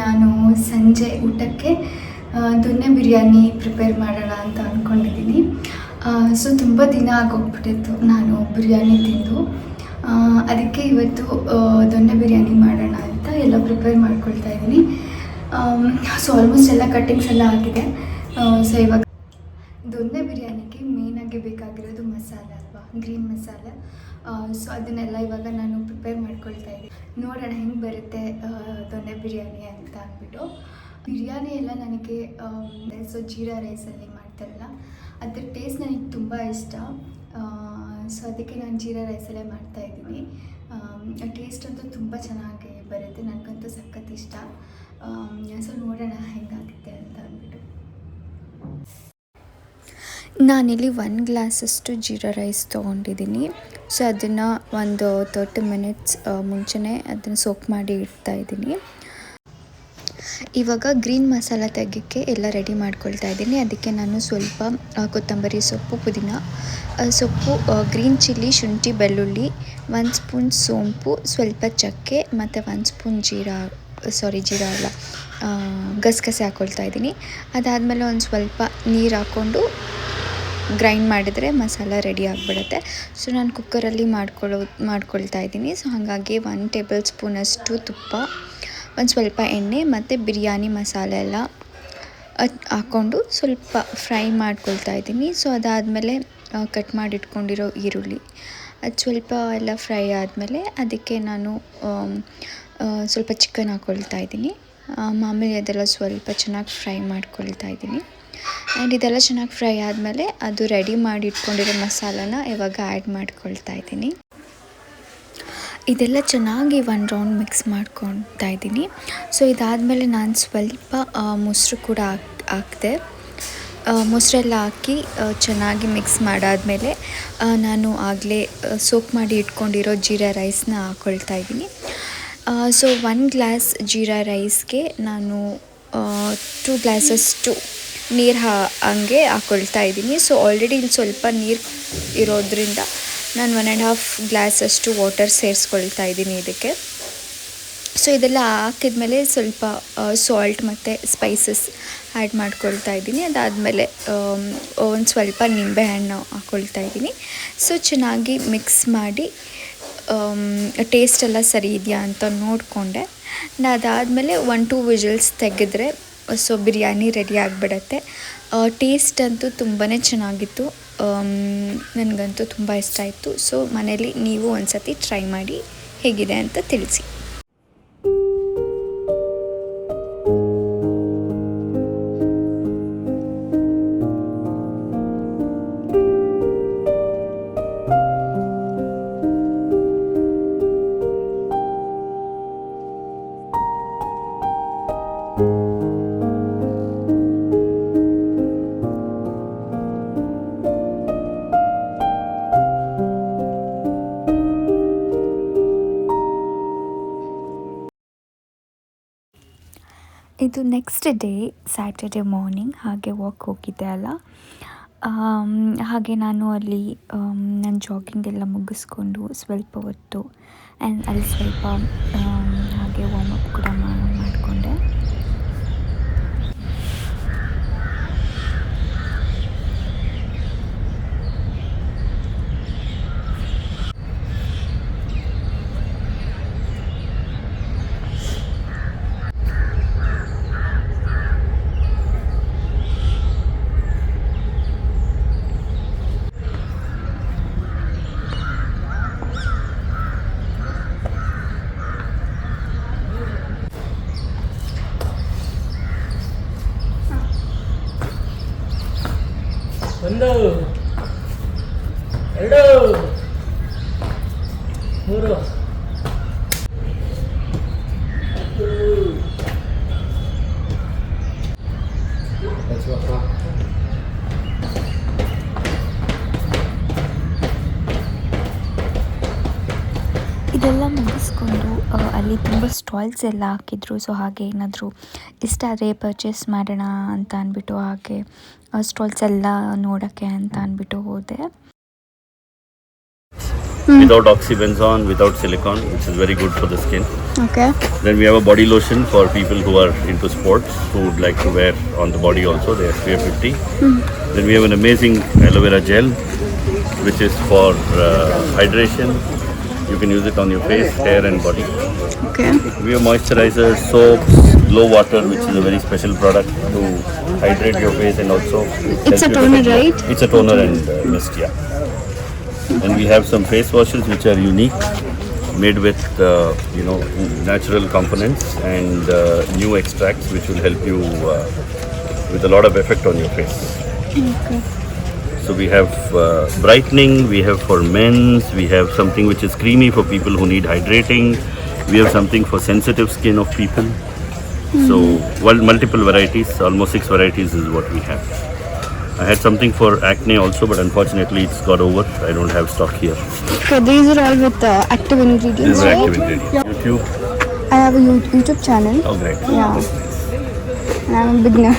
ನಾನು ಸಂಜೆ ಊಟಕ್ಕೆ ದೊನ್ನೆ ಬಿರಿಯಾನಿ ಪ್ರಿಪೇರ್ ಮಾಡೋಣ ಅಂತ ಅಂದ್ಕೊಂಡಿದ್ದೀನಿ. ಸೊ ತುಂಬ ದಿನ ಆಗೋಗ್ಬಿಟ್ಟಿತ್ತು ನಾನು ಬಿರಿಯಾನಿ ತಿಂದು. ಅದಕ್ಕೆ ಇವತ್ತು ದೊನ್ನೆ ಬಿರಿಯಾನಿ ಮಾಡೋಣ ಅಂತ ಎಲ್ಲ ಪ್ರಿಪೇರ್ ಮಾಡ್ಕೊಳ್ತಾ ಇದ್ದೀನಿ. ಸೊ ಆಲ್ಮೋಸ್ಟ್ ಎಲ್ಲ ಕಟ್ಟಿಂಗ್ಸ್ ಎಲ್ಲ ಆಗಿದೆ. ಸೊ ಇವಾಗ ದೊನ್ನೆ ಬಿರಿಯಾನಿಗೆ ಮೇಯ್ನಾಗಿ ಬೇಕಾಗಿರೋದು ಮಸಾಲೆ ಅಲ್ವಾ, ಗ್ರೀನ್ ಮಸಾಲೆ. ಸೊ ಅದನ್ನೆಲ್ಲ ಇವಾಗ ನಾನು ಪ್ರಿಪೇರ್ ಮಾಡ್ಕೊಳ್ತಾ ಇದ್ದೀನಿ. ನೋಡೋಣ ಹೆಂಗೆ ಬರುತ್ತೆ ದೊನ್ನೆ ಬಿರಿಯಾನಿ ಅಂತ ಅಂದ್ಬಿಟ್ಟು. ಬಿರಿಯಾನಿ ಎಲ್ಲ ನನಗೆ ಸೊ ಜೀರಾ ರೈಸಲ್ಲಿ ಮಾಡ್ತಾರಲ್ಲ ಅದ್ರ ಟೇಸ್ಟ್ ನನಗೆ ತುಂಬ ಇಷ್ಟ. ಸೊ ಅದಕ್ಕೆ ನಾನು ಜೀರಾ ರೈಸಲ್ಲೇ ಮಾಡ್ತಾಯಿದ್ದೀನಿ. ಟೇಸ್ಟ್ ಅಂತೂ ತುಂಬ ಚೆನ್ನಾಗಿ ಬರುತ್ತೆ, ನನಗಂತೂ ಸಖತ್ ಇಷ್ಟ. ಸೊ ನೋಡೋಣ ಹೆಂಗಾಗುತ್ತೆ ಅಂತ ಅಂದ್ಬಿಟ್ಟು. ನಾನಿಲ್ಲಿ 1 ಗ್ಲಾಸಷ್ಟು ಜೀರಾ ರೈಸ್ ತೊಗೊಂಡಿದ್ದೀನಿ. ಸೊ ಅದನ್ನು ಒಂದು 30 ಮಿನಿಟ್ಸ್ ಮುಂಚೆನೇ ಅದನ್ನು ಸೋಕ್ ಮಾಡಿ ಇಡ್ತಾಯಿದ್ದೀನಿ. ಇವಾಗ ಗ್ರೀನ್ ಮಸಾಲ ತೆಗೆಯೋಕ್ಕೆ ಎಲ್ಲ ರೆಡಿ ಮಾಡ್ಕೊಳ್ತಾ ಇದ್ದೀನಿ. ಅದಕ್ಕೆ ನಾನು ಸ್ವಲ್ಪ ಕೊತ್ತಂಬರಿ ಸೊಪ್ಪು, ಪುದೀನ ಸೊಪ್ಪು, ಗ್ರೀನ್ ಚಿಲ್ಲಿ, ಶುಂಠಿ, ಬೆಳ್ಳುಳ್ಳಿ, 1 ಸ್ಪೂನ್ ಸೋಂಪು, ಸ್ವಲ್ಪ ಚಕ್ಕೆ ಮತ್ತು 1 ಸ್ಪೂನ್ ಜೀರಾ ಅಲ್ಲ ಗಸಗಸೆ ಹಾಕ್ಕೊಳ್ತಾ ಇದ್ದೀನಿ. ಅದಾದಮೇಲೆ ಒಂದು ಸ್ವಲ್ಪ ನೀರು ಹಾಕ್ಕೊಂಡು ಗ್ರೈಂಡ್ ಮಾಡಿದರೆ ಮಸಾಲ ರೆಡಿ ಆಗಿಬಿಡುತ್ತೆ. ಸೊ ನಾನು ಕುಕ್ಕರಲ್ಲಿ ಮಾಡ್ಕೊಳ್ತಾ ಇದ್ದೀನಿ. ಸೊ ಹಾಗಾಗಿ 1 ಟೇಬಲ್ ಸ್ಪೂನಷ್ಟು ತುಪ್ಪ, ಒಂದು ಸ್ವಲ್ಪ ಎಣ್ಣೆ ಮತ್ತು ಬಿರಿಯಾನಿ ಮಸಾಲೆ ಎಲ್ಲ ಹಾಕ್ಕೊಂಡು ಸ್ವಲ್ಪ ಫ್ರೈ ಮಾಡ್ಕೊಳ್ತಾ ಇದ್ದೀನಿ. ಸೊ ಅದಾದಮೇಲೆ ಕಟ್ ಮಾಡಿ ಇಟ್ಕೊಂಡಿರೋ ಈರುಳ್ಳಿ ಅದು ಸ್ವಲ್ಪ ಎಲ್ಲ ಫ್ರೈ ಆದಮೇಲೆ ಅದಕ್ಕೆ ನಾನು ಸ್ವಲ್ಪ ಚಿಕನ್ ಹಾಕ್ಕೊಳ್ತಾ ಇದ್ದೀನಿ. ಮಾಮೂಲಿ ಅದೆಲ್ಲ ಸ್ವಲ್ಪ ಚೆನ್ನಾಗಿ ಫ್ರೈ ಮಾಡ್ಕೊಳ್ತಾ ಇದ್ದೀನಿ. ಆ್ಯಂಡ್ ಇದೆಲ್ಲ ಚೆನ್ನಾಗಿ ಫ್ರೈ ಆದಮೇಲೆ ಅದು ರೆಡಿ ಮಾಡಿ ಇಟ್ಕೊಂಡಿರೋ ಮಸಾಲಾನ ಇವಾಗ ಆ್ಯಡ್ ಮಾಡ್ಕೊಳ್ತಾ ಇದ್ದೀನಿ. ಇದೆಲ್ಲ ಚೆನ್ನಾಗಿ 1 ರೌಂಡ್ ಮಿಕ್ಸ್ ಮಾಡ್ಕೊಳ್ತಾ ಇದ್ದೀನಿ. ಸೊ ಇದಾದಮೇಲೆ ನಾನು ಸ್ವಲ್ಪ ಮೊಸರು ಕೂಡ ಹಾಕಿದೆ. ಮೊಸರೆಲ್ಲ ಹಾಕಿ ಚೆನ್ನಾಗಿ ಮಿಕ್ಸ್ ಮಾಡಾದಮೇಲೆ ನಾನು ಆಗಲೇ ಸೋಕ್ ಮಾಡಿ ಇಟ್ಕೊಂಡಿರೋ ಜೀರಾ ರೈಸ್ನ ಹಾಕ್ಕೊಳ್ತಾ ಇದ್ದೀನಿ. ಸೊ 1 ಗ್ಲಾಸ್ ಜೀರಾ ರೈಸ್ಗೆ ನಾನು 2 ಗ್ಲಾಸಷ್ಟು ನೀರು ಹಂಗೆ ಹಾಕ್ಕೊಳ್ತಾ ಇದ್ದೀನಿ. ಸೊ ಆಲ್ರೆಡಿ ಇಲ್ಲಿ ಸ್ವಲ್ಪ ನೀರು ಇರೋದ್ರಿಂದ ನಾನು 1.5 ಗ್ಲಾಸಷ್ಟು ವಾಟರ್ ಸೇರಿಸ್ಕೊಳ್ತಾ ಇದ್ದೀನಿ ಇದಕ್ಕೆ. ಸೊ ಇದೆಲ್ಲ ಹಾಕಿದ್ಮೇಲೆ ಸ್ವಲ್ಪ ಸಾಲ್ಟ್ ಮತ್ತು ಸ್ಪೈಸಸ್ ಆ್ಯಡ್ ಮಾಡ್ಕೊಳ್ತಾ ಇದ್ದೀನಿ. ಅದಾದಮೇಲೆ ಒಂದು ಸ್ವಲ್ಪ ನಿಂಬೆಹಣ್ಣು ಹಾಕ್ಕೊಳ್ತಾ ಇದ್ದೀನಿ. ಸೊ ಚೆನ್ನಾಗಿ ಮಿಕ್ಸ್ ಮಾಡಿ ಟೇಸ್ಟ್ ಎಲ್ಲ ಸರಿ ಇದೆಯಾ ಅಂತ ನೋಡಿಕೊಂಡೆ. ಅದಾದಮೇಲೆ 1-2 ವಿಜಿಲ್ಸ್ ತೆಗೆದ್ರೆ ಸೊ ಬಿರಿಯಾನಿ ರೆಡಿ ಆಗಿಬಿಡತ್ತೆ. ಟೇಸ್ಟ್ ಅಂತೂ ತುಂಬಾ ಚೆನ್ನಾಗಿತ್ತು, ನನಗಂತೂ ತುಂಬ ಇಷ್ಟ ಆಯಿತು. ಸೊ ಮನೇಲಿ ನೀವು ಒಂದು ಸತಿ ಟ್ರೈ ಮಾಡಿ ಹೇಗಿದೆ ಅಂತ ತಿಳಿಸಿ. ಇದು ನೆಕ್ಸ್ಟ್ ಡೇ ಸ್ಯಾಟರ್ಡೆ ಮಾರ್ನಿಂಗ್. ಹಾಗೆ ವಾಕ್ ಹೋಗಿದ್ದೆ ಅಲ್ಲ, ಹಾಗೆ ನಾನು ಅಲ್ಲಿ ನನ್ನ ಜಾಗಿಂಗ್ ಎಲ್ಲ ಮುಗಿಸ್ಕೊಂಡು ಸ್ವಲ್ಪ ಹೊತ್ತು ಆ್ಯಂಡ್ ಅಲ್ಲಿ ಸ್ವಲ್ಪ ಹಾಗೆ ವಾರ್ಮಪ್ ಕೂಡ ಮಾಡಿಕೊಂಡೆ. ಒಂದು 2 3 ಇದೆಲ್ಲ ಮುಗಿಸ್ಕೊಂಡು ಅಲ್ಲಿ ತುಂಬ ಸ್ಟಾಲ್ಸ್ ಎಲ್ಲ ಹಾಕಿದ್ರು. ಸೊ ಹಾಗೆ ಏನಾದರೂ ಇಷ್ಟ ಆದರೆ ಪರ್ಚೇಸ್ ಮಾಡೋಣ ಅಂತ ಅಂದ್ಬಿಟ್ಟು ಹಾಗೆ ಸ್ಟಾಲ್ಸ್ ಎಲ್ಲ ನೋಡೋಕ್ಕೆ ಅಂತ ಅಂದ್ಬಿಟ್ಟು ಹೋದೆ. without oxybenzone, without silicone, which is very good for the skin. Okay. Then we have a body lotion for people who are into sports, who would like to wear on the body also, the SPF 50. Then we have an amazing aloe vera gel, which is for hydration. You can use it on your face, hair and body. Okay. We have moisturizers, soaps, glow water, which is a very special product to hydrate your face and also It's a help you toner, protect your- right? It's a toner and mist, yeah. And we have some face washes which are unique, made with natural components and new extracts which will help you with a lot of effect on your face. Okay. So we have brightening, we have for men's, we have something which is creamy for people who need hydrating, we have something for sensitive skin of people. So multiple varieties, almost 6 varieties is what we have. I had something for acne also, but unfortunately it's got over. I don't have stock here. Okay, these are all with active ingredients, This is right? active ingredient. YouTube. I have a YouTube channel. Oh, great. Yeah. And I'm a beginner.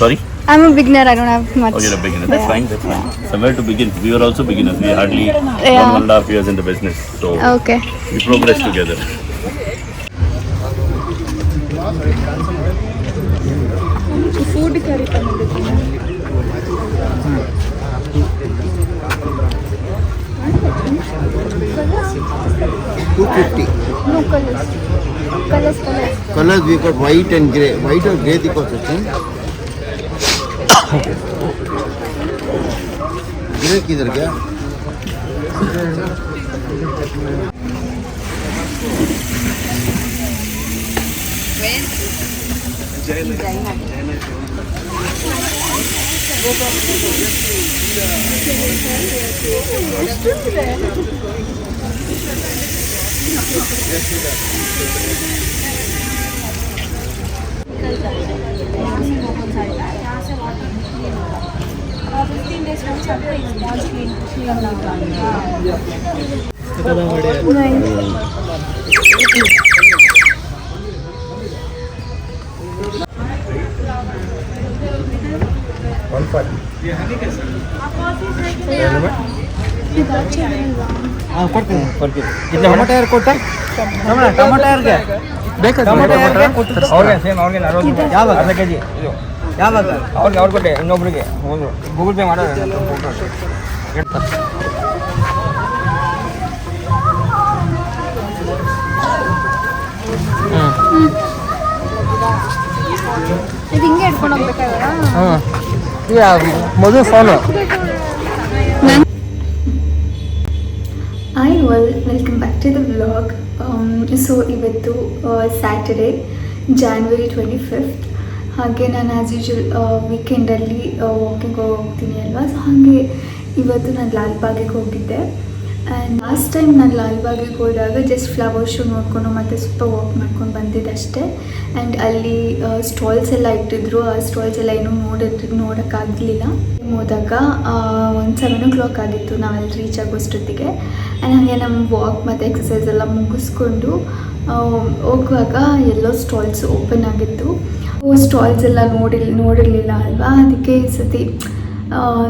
Sorry? I'm a beginner. I don't have much. Oh, you're a beginner. That's Yeah. fine. That's fine. Somewhere to begin. We were also beginners. We hardly Yeah. 1.5 years in the business. So Okay. we progress together. Food curry பண்ணிருக்கீங்க. 250. No colors. Colors. Colors we got white and grey. White or grey दिखो Sachin. Grey किधर गया? Tomato ಯಾರು ಕೊಟ್ಟ tomato ಯಾರಿಗೆ ಬೇಕಾ tomato ಯಾರಿಗೆ ಅವ್ರಿಗೆ ಸೇಮ್ ಅವ್ರಿಗೆ 40 ಯಾವಾಗ ಅರ್ಧ ಕೆಜಿ ಇದು ಯಾವಾಗ ಅವ್ರಿಗೆ ಕೊಟ್ಟೆ ಇನ್ನೊಬ್ರಿಗೆ ಗೂಗಲ್ ಪೇ ಮಾಡೋದು ಇದು ಹಿಂಗೆ ಇಟ್ಕೊಂಡು ಹೋಗ್ಬೇಕಾಗಲ್ಲ. ಮದುವೆ phone Hi all, welcome back to the vlog. So ಇವತ್ತು ಸ್ಯಾಟರ್ಡೇ January 25th. ಹಾಗೆ ನಾನು ಆ್ಯಸ್ ಯೂಶುವಲ್ ವೀಕೆಂಡಲ್ಲಿ ವಾಕಿಂಗ್ ಹೋಗ್ತೀನಿ ಅಲ್ವಾ, ಸೊ ಹಾಗೆ ಇವತ್ತು ನಾನು ಲಾಲ್ಬಾಗಿಗೆ ಹೋಗಿದ್ದೆ. ಆ್ಯಂಡ್ ಲಾಸ್ಟ್ ಟೈಮ್ ನಾನು ಲಾಲ್ಬಾಗಿಗೆ ಹೋದಾಗ ಜಸ್ಟ್ ಫ್ಲವರ್ ಶೋ ನೋಡಿಕೊಂಡು ಮತ್ತು ಸ್ವಲ್ಪ ವಾಕ್ ಮಾಡ್ಕೊಂಡು ಬಂದಿದ್ದೆ ಅಷ್ಟೇ. ಆ್ಯಂಡ್ ಅಲ್ಲಿ ಸ್ಟಾಲ್ಸ್ ಎಲ್ಲ ಇಟ್ಟಿದ್ರು. ಆ ಸ್ಟಾಲ್ಸ್ ಎಲ್ಲ ಏನೂ ನೋಡೋಕ್ಕಾಗಲಿಲ್ಲ. ಹೋದಾಗ ಒಂದು 7 o'clock ಆಗಿತ್ತು ನಾವು ಅಲ್ಲಿ ರೀಚ್ ಆಗೋಷ್ಟೊತ್ತಿಗೆ. ಆ್ಯಂಡ್ ಹಾಗೆ ನಮ್ಮ ವಾಕ್ ಮತ್ತು ಎಕ್ಸಸೈಸ್ ಎಲ್ಲ ಮುಗಿಸ್ಕೊಂಡು ಹೋಗುವಾಗ ಎಲ್ಲೋ ಸ್ಟಾಲ್ಸ್ ಓಪನ್ ಆಗಿತ್ತು. ಸ್ಟಾಲ್ಸ್ ಎಲ್ಲ ನೋಡಿರಲಿಲ್ಲ ಅಲ್ವಾ, ಅದಕ್ಕೆ ಈ ಸತಿ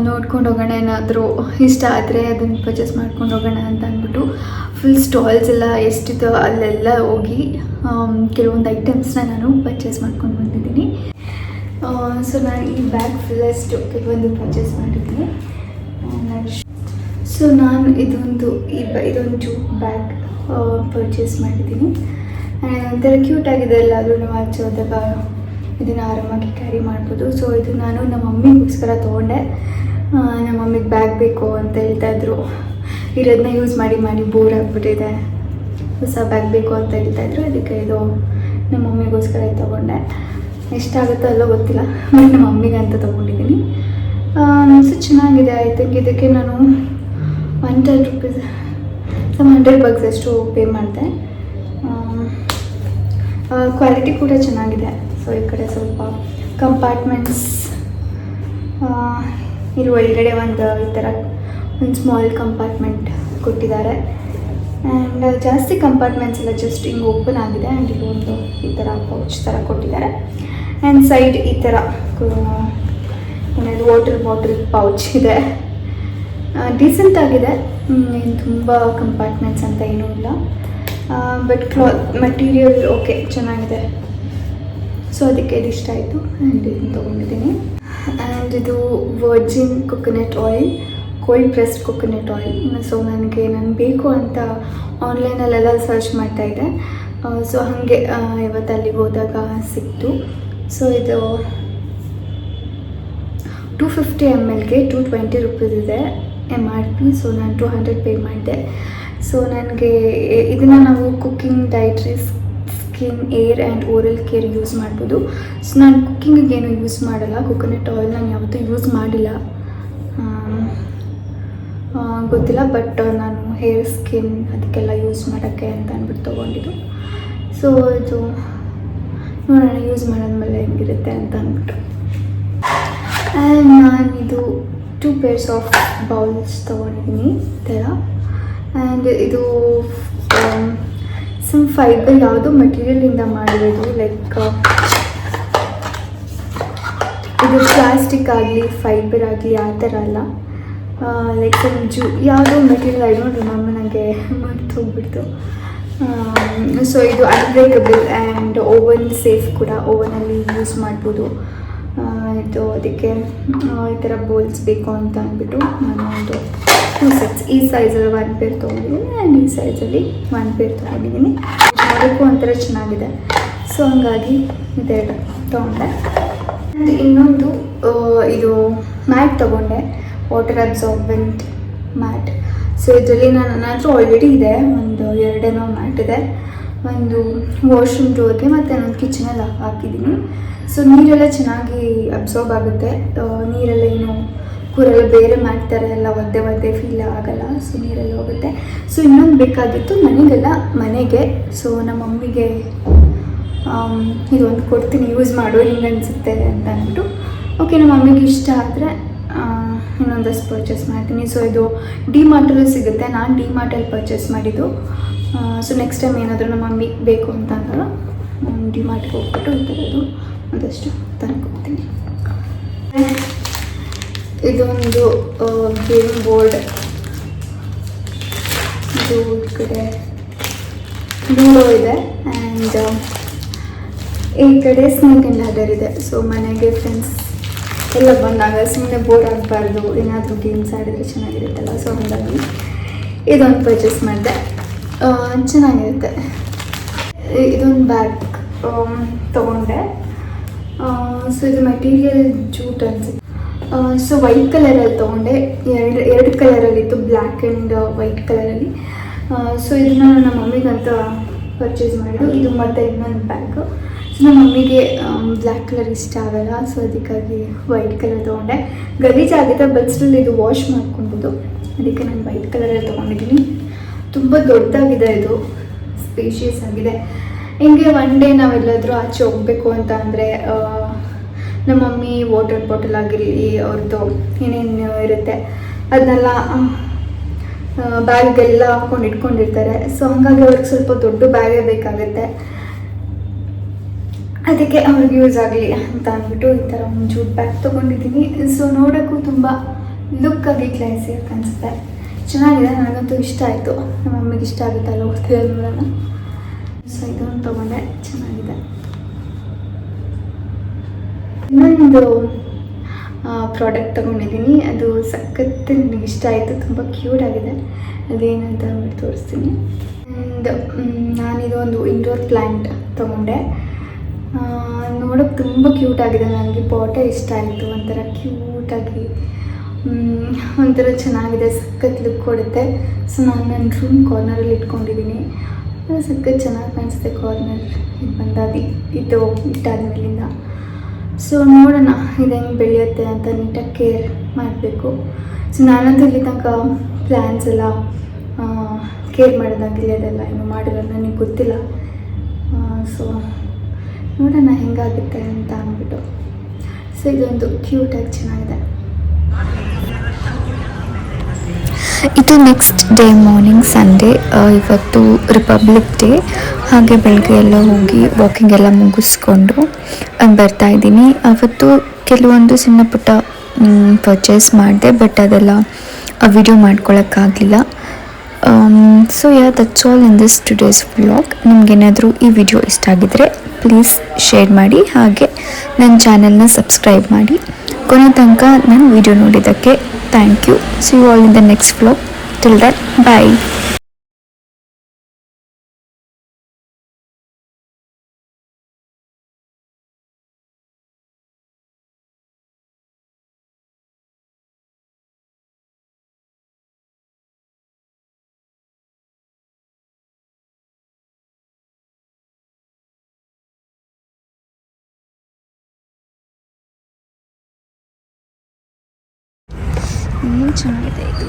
ನೋಡ್ಕೊಂಡು ಹೋಗೋಣ, ಏನಾದರೂ ಇಷ್ಟ ಆದರೆ ಅದನ್ನು ಪರ್ಚೇಸ್ ಮಾಡ್ಕೊಂಡು ಹೋಗೋಣ ಅಂತ ಅಂದ್ಬಿಟ್ಟು ಫುಲ್ ಸ್ಟಾಲ್ಸ್ ಎಲ್ಲ ಎಷ್ಟಿತ್ತು ಅಲ್ಲೆಲ್ಲ ಹೋಗಿ ಕೆಲವೊಂದು ಐಟಮ್ಸ್ನ ನಾನು ಪರ್ಚೇಸ್ ಮಾಡ್ಕೊಂಡು ಬಂದಿದ್ದೀನಿ. ಸೊ ನಾನು ಈ ಬ್ಯಾಗ್ ಫುಲ್ಲಷ್ಟು ಕೆಲವೊಂದು ಪರ್ಚೇಸ್ ಮಾಡಿದ್ದೀನಿ. ಸೊ ನಾನು ಇದೊಂದು ಜೂಟ್ ಬ್ಯಾಗ್ ಪರ್ಚೇಸ್ ಮಾಡಿದ್ದೀನಿ. ಆ್ಯಂಡ್ ಒಂಥರ ಕ್ಯೂಟಾಗಿದೆ, ಎಲ್ಲಾದರೂ ನಾವು ಆಚೆ ಹೋದಾಗ ಇದನ್ನು ಆರಾಮಾಗಿ ಕ್ಯಾರಿ ಮಾಡ್ಬೋದು. ಸೊ ಇದು ನಾನು ನಮ್ಮ ಮಮ್ಮಿಗೋಸ್ಕರ ತೊಗೊಂಡೆ. ನಮ್ಮ ಮಮ್ಮಿಗೆ ಬ್ಯಾಗ್ ಬೇಕು ಅಂತ ಹೇಳ್ತಾಯಿದ್ರು, ಇರೋದನ್ನ ಯೂಸ್ ಮಾಡಿ ಬೋರ್ ಆಗಿಬಿಟ್ಟಿದೆ, ಹೊಸ ಬ್ಯಾಗ್ ಬೇಕು ಅಂತ ಹೇಳ್ತಾಯಿದ್ರು. ಅದಕ್ಕೆ ಇದು ನಮ್ಮ ಮಮ್ಮಿಗೋಸ್ಕರ ತೊಗೊಂಡೆ. ಎಷ್ಟಾಗುತ್ತೋ ಅಲ್ಲೋ ಗೊತ್ತಿಲ್ಲ, ಬಟ್ ನಮ್ಮ ಮಮ್ಮಿಗೆ ಅಂತ ತೊಗೊಂಡಿದ್ದೀನಿ. ಸೊ ಚೆನ್ನಾಗಿದೆ. ಐ ಥಿಂಕ್ ಇದಕ್ಕೆ ನಾನು 110 rupees, some $100 ಅಷ್ಟು ಪೇ ಮಾಡಿದೆ. ಕ್ವಾಲಿಟಿ ಕೂಡ ಚೆನ್ನಾಗಿದೆ. ಸೊ ಈ ಕಡೆ ಸ್ವಲ್ಪ ಕಂಪಾರ್ಟ್ಮೆಂಟ್ಸ್ ಇಲ್ಲಿ ಒಳಗಡೆ ಈ ಥರ ಒಂದು ಸ್ಮಾಲ್ ಕಂಪಾರ್ಟ್ಮೆಂಟ್ ಕೊಟ್ಟಿದ್ದಾರೆ. ಆ್ಯಂಡ್ ಜಾಸ್ತಿ ಕಂಪಾರ್ಟ್ಮೆಂಟ್ಸ್ ಎಲ್ಲ ಜಸ್ಟ್ ಹಿಂಗೆ ಓಪನ್ ಆಗಿದೆ. ಆ್ಯಂಡ್ ಇಲ್ಲಿ ಒಂದು ಈ ಥರ ಪೌಚ್ ಥರ ಕೊಟ್ಟಿದ್ದಾರೆ. ಆ್ಯಂಡ್ ಸೈಡ್ ಈ ಥರ ಏನಾದ್ರು ವಾಟರ್ ಬಾಟಲ್ ಪೌಚ್ ಇದೆ. ಡೀಸೆಂಟ್ ಆಗಿದೆ, ಏನು ತುಂಬ ಕಂಪಾರ್ಟ್ಮೆಂಟ್ಸ್ ಅಂತ ಏನೂ ಇಲ್ಲ. ಬಟ್ ಮಟೀರಿಯಲ್ ಓಕೆ ಚೆನ್ನಾಗಿದೆ. ಸೊ ಅದಕ್ಕೆ ಇದು ಇಷ್ಟ ಆಯಿತು ಆ್ಯಂಡ್ ಇದನ್ನು ತೊಗೊಂಡಿದ್ದೀನಿ. ಆ್ಯಂಡ್ ಇದು Virgin coconut oil, cold pressed coconut oil. So ನನಗೆ ಬೇಕು ಅಂತ ಆನ್ಲೈನಲ್ಲೆಲ್ಲ ಸರ್ಚ್ ಮಾಡ್ತಾಯಿದ್ದೆ. ಸೊ ಹಾಗೆ ಇವತ್ತು ಅಲ್ಲಿಗೆ ಹೋದಾಗ ಸಿಕ್ತು. ಸೊ ಇದು 250 mlಗೆ 220 ರೂಪೀಸ್ ಇದೆ MRP. ಸೊ ನಾನು 200 ಪೇ ಮಾಡಿದೆ. ಸೊ ನನಗೆ ಇದನ್ನು ನಾವು cooking, dietary, skin, air and oral care use ಮಾಡ್ಬೋದು. ಸೊ ನಾನು ಕುಕ್ಕಿಂಗಿಗೆ ಏನು ಯೂಸ್ ಮಾಡಲ್ಲ. ಕೊಕೊನಟ್ ಆಯಿಲ್ ನಾನು ಯಾವತ್ತೂ ಯೂಸ್ ಮಾಡಿಲ್ಲ, ಗೊತ್ತಿಲ್ಲ. ಬಟ್ ನಾನು ಹೇರ್, ಸ್ಕಿನ್ ಅದಕ್ಕೆಲ್ಲ ಯೂಸ್ ಮಾಡೋಕ್ಕೆ ಅಂತ ಅಂದ್ಬಿಟ್ಟು ತೊಗೊಂಡಿದ್ದು. ಸೊ ಇದು ನೋಡೋಣ ಯೂಸ್ ಮಾಡಿದ್ಮೇಲೆ ಹೆಂಗಿರುತ್ತೆ ಅಂತ ಅಂದ್ಬಿಟ್ಟು. ಆ್ಯಂಡ್ ನಾನಿದು 2 pairs ಆಫ್ ಬೌಲ್ಸ್ ತೊಗೊಂಡಿದ್ದೀನಿ ಈ ಥರ. ಆ್ಯಂಡ್ ಇದು ಸಮ್ ಫೈಬರ್, ಯಾವುದೋ ಮೆಟೀರಿಯಲಿಂದ ಮಾಡಿರೋದು. ಲೈಕ್ ಇದು ಪ್ಲಾಸ್ಟಿಕ್ ಆಗಲಿ ಫೈಬರ್ ಆಗಲಿ ಆ ಥರ ಅಲ್ಲ. ಲೈಕ್ ಯಾವುದೋ ಮೆಟೀರಿಯಲ್ ಐ ಡೋಂಟ್ ರಿಮೆಂಬರ್, ನನಗೆ ಮರ್ತು ಹೋಗ್ಬಿಡ್ತು. ಸೊ ಇದು ಅನ್ಬ್ರೇಕಬಲ್ ಆ್ಯಂಡ್ ಓವನ್ ಸೇಫ್ ಕೂಡ, ಓವನಲ್ಲಿ ಯೂಸ್ ಮಾಡ್ಬೋದು. ಇದು ಅದಕ್ಕೆ ಈ ಥರ ಬೌಲ್ಸ್ ಬೇಕು ಅಂತ ಅಂದ್ಬಿಟ್ಟು ನಾನು ಒಂದು 2 sets ಈ ಸೈಜಲ್ಲಿ 1 ಪೇರ್ ತೊಗೊಂಡಿದ್ದೀನಿ ಆ್ಯಂಡ್ ಈ ಸೈಜಲ್ಲಿ 1 ಪೇರ್ ತೊಗೊಂಡಿದ್ದೀನಿ. ನೋಡೋಕ್ಕೂ ಒಂಥರ ಚೆನ್ನಾಗಿದೆ. ಸೊ ಹಂಗಾಗಿ ಇದೆರಡು ತೊಗೊಂಡೆ. ಆ್ಯಂಡ್ ಇನ್ನೊಂದು ಇದು ಮ್ಯಾಟ್ ತೊಗೊಂಡೆ, ವಾಟರ್ ಅಬ್ಸಾರ್ಬೆಂಟ್ ಮ್ಯಾಟ್. ಸೊ ಇದರಲ್ಲಿ ನನ್ನ ಹತ್ರ ಆಲ್ರೆಡಿ ಇದೆ, ಒಂದು 2 ಮ್ಯಾಟ್ ಇದೆ. ಒಂದು ವಾಶ್ರೂಮ್ ಡೋರ್ಗೆ ಮತ್ತು ನಾನು ಕಿಚನಲ್ಲಿ ಹಾಕಿದ್ದೀನಿ. ಸೊ ನೀರೆಲ್ಲ ಚೆನ್ನಾಗಿ ಅಬ್ಸಾರ್ಬ್ ಆಗುತ್ತೆ. ನೀರೆಲ್ಲ ಏನು ಕೂರೆಲ್ಲ ಬೇರೆ ಮಾಡ್ತಾರೆ ಎಲ್ಲ ಒದ್ದೆ ಫೀಲ್ ಆಗೋಲ್ಲ. ಸೊ ನೀರೆಲ್ಲ ಹೋಗುತ್ತೆ. ಸೊ ಇನ್ನೊಂದು ಬೇಕಾಗಿತ್ತು ಮನೆಗೆ. ಸೊ ನಮ್ಮ ಮಮ್ಮಿಗೆ ಇದೊಂದು ಕೊಡ್ತೀನಿ, ಯೂಸ್ ಮಾಡು, ಹಿಂಗೆ ಅನಿಸುತ್ತೆ ಅಂತ ಅಂದ್ಬಿಟ್ಟು. ಓಕೆ, ನಮ್ಮ ಮಮ್ಮಿಗೆ ಇಷ್ಟ ಆದರೆ ಇನ್ನೊಂದಷ್ಟು ಪರ್ಚೇಸ್ ಮಾಡ್ತೀನಿ. ಸೊ ಇದು ಡಿಮಾರ್ಟಲ್ಲೂ ಸಿಗುತ್ತೆ. ನಾನು ಡಿಮಾರ್ಟಲ್ಲಿ ಪರ್ಚೇಸ್ ಮಾಡಿದ್ದು. ಸೊ ನೆಕ್ಸ್ಟ್ ಟೈಮ್ ಏನಾದರೂ ನಮ್ಮ ಮಮ್ಮಿ ಬೇಕು ಅಂತ ಅಂದಾಗ ನಾನು ಡಿಮಾರ್ಟ್ಗೆ ಹೋಗ್ಬಿಟ್ಟು ಈ ಥರದ್ದು ಒಂದಷ್ಟು ತಂದ್ಕೊಡ್ತೀನಿ. ಇದೊಂದು ಗೇಮ್ ಬೋರ್ಡ್. ಇದು ಈ ಕಡೆ ಲೂಡೋ ಇದೆ ಆ್ಯಂಡ್ ಈ ಕಡೆ ಸ್ನೇಕ್ ಆ್ಯಂಡ್ ಲ್ಯಾಡರ್ ಇದೆ. ಸೊ ಮನೆಗೆ ಫ್ರೆಂಡ್ಸ್ ಎಲ್ಲ ಬಂದಾಗ ಸುಮ್ಮನೆ ಬೋರ್ ಆಗಬಾರ್ದು, ಏನಾದರೂ ಗೇಮ್ಸ್ ಆಡಿದರೆ ಚೆನ್ನಾಗಿರುತ್ತಲ್ಲ. ಸೊ ಹಾಗಾಗಿ ಇದೊಂದು ಪರ್ಚೇಸ್ ಮಾಡಿದೆ, ಚೆನ್ನಾಗಿರುತ್ತೆ. ಇದೊಂದು ಬ್ಯಾಗ್ ತೊಗೊಂಡೆ. ಸೊ ಇದು ಮೆಟೀರಿಯಲ್ ಜೂಟ್ ಅನಿಸುತ್ತೆ. ಸೊ ವೈಟ್ ಕಲರಲ್ಲಿ ತೊಗೊಂಡೆ. ಎರಡು ಕಲರಲ್ಲಿತ್ತು, ಬ್ಲ್ಯಾಕ್ ಆ್ಯಂಡ್ ವೈಟ್ ಕಲರಲ್ಲಿ. ಸೊ ಇದನ್ನು ನಮ್ಮ ಮಮ್ಮಿಗಂತ ಪರ್ಚೇಸ್ ಮಾಡಿದ್ದು. ಇದು ಮತ್ತು ಇನ್ನೊಂದು ಬ್ಯಾಗು. ಸೊ ನಮ್ಮ ಮಮ್ಮಿಗೆ ಬ್ಲ್ಯಾಕ್ ಕಲರ್ ಇಷ್ಟ ಆಗಲ್ಲ. ಸೊ ಅದಕ್ಕಾಗಿ ವೈಟ್ ಕಲರ್ ತೊಗೊಂಡೆ. ಗಲೀಜಾಗಿದೆ, ಬಟ್ ಸ್ಟಿಲ್ ಇದು ವಾಶ್ ಮಾಡ್ಕೊಬೋದು. ಅದಕ್ಕೆ ನಾನು ವೈಟ್ ಕಲರಲ್ಲಿ ತೊಗೊಂಡಿದ್ದೀನಿ. ತುಂಬ ದೊಡ್ಡದಾಗಿದೆ, ಇದು ಸ್ಪೇಷಿಯಸ್ ಆಗಿದೆ. ಹಿಂಗೆ ಒನ್ ಡೇ ನಾವೆಲ್ಲಾದರೂ ಆಚೆ ಹೋಗಬೇಕು ಅಂತ ಅಂದರೆ ನಮ್ಮ ಮಮ್ಮಿ ವಾಟರ್ ಬಾಟಲ್ ಆಗಿರಲಿ, ಅವ್ರದ್ದು ಏನೇನು ಇರುತ್ತೆ ಅದನ್ನೆಲ್ಲ ಬ್ಯಾಗೆಲ್ಲ ಹಾಕ್ಕೊಂಡು ಇಟ್ಕೊಂಡಿರ್ತಾರೆ. ಸೊ ಹಾಗಾಗಿ ಅವ್ರಿಗೆ ಸ್ವಲ್ಪ ದೊಡ್ಡ ಬ್ಯಾಗೇ ಬೇಕಾಗುತ್ತೆ. ಅದಕ್ಕೆ ಅವ್ರಿಗೆ ಯೂಸ್ ಆಗಲಿ ಅಂತ ಅಂದ್ಬಿಟ್ಟು ಈ ಥರ ಒಂದು ಜೂಟ್ ಬ್ಯಾಗ್ ತೊಗೊಂಡಿದ್ದೀನಿ. ಸೊ ನೋಡೋಕ್ಕೂ ತುಂಬ ಲುಕ್ಕಾಗಿ ಕ್ಲಾಸಿಯಾಗಿ ಕಾಣಿಸುತ್ತೆ, ಚೆನ್ನಾಗಿದೆ. ನನಗಂತೂ ಇಷ್ಟ ಆಯಿತು. ನಮ್ಮ ಮಮ್ಮಿಗೆ ಇಷ್ಟ ಆಗುತ್ತಲ್ಲ, ಗೊತ್ತಿಲ್ಲ ನೋಡೋಣ. ಸೊ ಇದನ್ನು ತೊಗೊಂಡೆ, ಚೆನ್ನಾಗಿದೆ. ಇನ್ನೊಂದು ಪ್ರಾಡಕ್ಟ್ ತೊಗೊಂಡಿದ್ದೀನಿ, ಅದು ಸಖತ್ ನನಗೆ ಇಷ್ಟ ಆಯಿತು, ತುಂಬ ಕ್ಯೂಟ್ ಆಗಿದೆ. ಅದೇನಂತ ಅಂದ್ಬಿಟ್ಟು ತೋರಿಸ್ತೀನಿ. ಆ್ಯಂಡ್ ನಾನಿದು ಒಂದು ಇಂಡೋರ್ ಪ್ಲ್ಯಾಂಟ್ ತೊಗೊಂಡೆ. ನೋಡೋಕ್ಕೆ ತುಂಬ ಕ್ಯೂಟ್ ಆಗಿದೆ. ನನಗೆ ಪಾಟೇ ಇಷ್ಟ ಆಯಿತು, ಒಂಥರ ಕ್ಯೂಟಾಗಿ ಒಂಥರ ಚೆನ್ನಾಗಿದೆ, ಸಖತ್ ಲುಕ್ ಕೊಡುತ್ತೆ. ಸೊ ನಾನು ನನ್ನ ರೂಮ್ ಕಾರ್ನರಲ್ಲಿ ಇಟ್ಕೊಂಡಿದ್ದೀನಿ. ಸಖತ್ ಚೆನ್ನಾಗಿ ಕಾಣಿಸುತ್ತೆ ಕಾರ್ನರ್ ಇದು ಬಂದಾಗ, ಇದು ಇಟ್ಟಾದ್ಮೇಲಿಂದ. ಸೊ ನೋಡೋಣ ಇದು ಹೆಂಗೆ ಬೆಳೆಯುತ್ತೆ ಅಂತ ನೀಟಾಗಿ ಕೇರ್ ಮಾಡಬೇಕು. ಸೊ ನಾನಂತೂ ಇಲ್ಲಿ ತನಕ ಪ್ಲ್ಯಾನ್ಸ್ ಎಲ್ಲ ಕೇರ್ ಮಾಡೋದಾಗಿಲ್ಲ, ಅದೆಲ್ಲ ಏನು ಮಾಡಿಲ್ಲ, ನನಗೆ ಗೊತ್ತಿಲ್ಲ. ಸೊ ನೋಡೋಣ ಹೆಂಗಾಗುತ್ತೆ ಅಂತ ಅಂದ್ಬಿಟ್ಟು. ಸೊ ಇದೊಂದು ಕ್ಯೂಟಾಗಿ ಚೆನ್ನಾಗಿದೆ. ಇದು ನೆಕ್ಸ್ಟ್ ಡೇ ಮಾರ್ನಿಂಗ್ ಸಂಡೇ. ಇವತ್ತು ರಿಪಬ್ಲಿಕ್ ಡೇ. ಹಾಗೆ ಬೆಳಗ್ಗೆ ಎಲ್ಲ ಹೋಗಿ ವಾಕಿಂಗ್ ಎಲ್ಲ ಮುಗಿಸ್ಕೊಂಡು ಬರ್ತಾಯಿದ್ದೀನಿ. ಅವತ್ತು ಕೆಲವೊಂದು ಸಣ್ಣ ಪುಟ್ಟ ಪರ್ಚೇಸ್ ಮಾಡಿದೆ, ಬಟ್ ಅದೆಲ್ಲ ವಿಡಿಯೋ ಮಾಡ್ಕೊಳ್ಳೋಕ್ಕಾಗಲಿಲ್ಲ. So that's all in this today's vlog. ನಿಮಗೇನಾದರೂ ಈ ವಿಡಿಯೋ ಇಷ್ಟ ಆಗಿದರೆ ಪ್ಲೀಸ್ ಶೇರ್ ಮಾಡಿ, ಹಾಗೆ ನನ್ನ ಚಾನೆಲ್ನ ಸಬ್ಸ್ಕ್ರೈಬ್ ಮಾಡಿ. ಕೊನೆ ತನಕ ನಾನು ವಿಡಿಯೋ ನೋಡಿದ್ದಕ್ಕೆ thank you. See you all in the next vlog. Till that, bye. ಏನು ಚೆನ್ನಾಗಿದೆ ಇದು.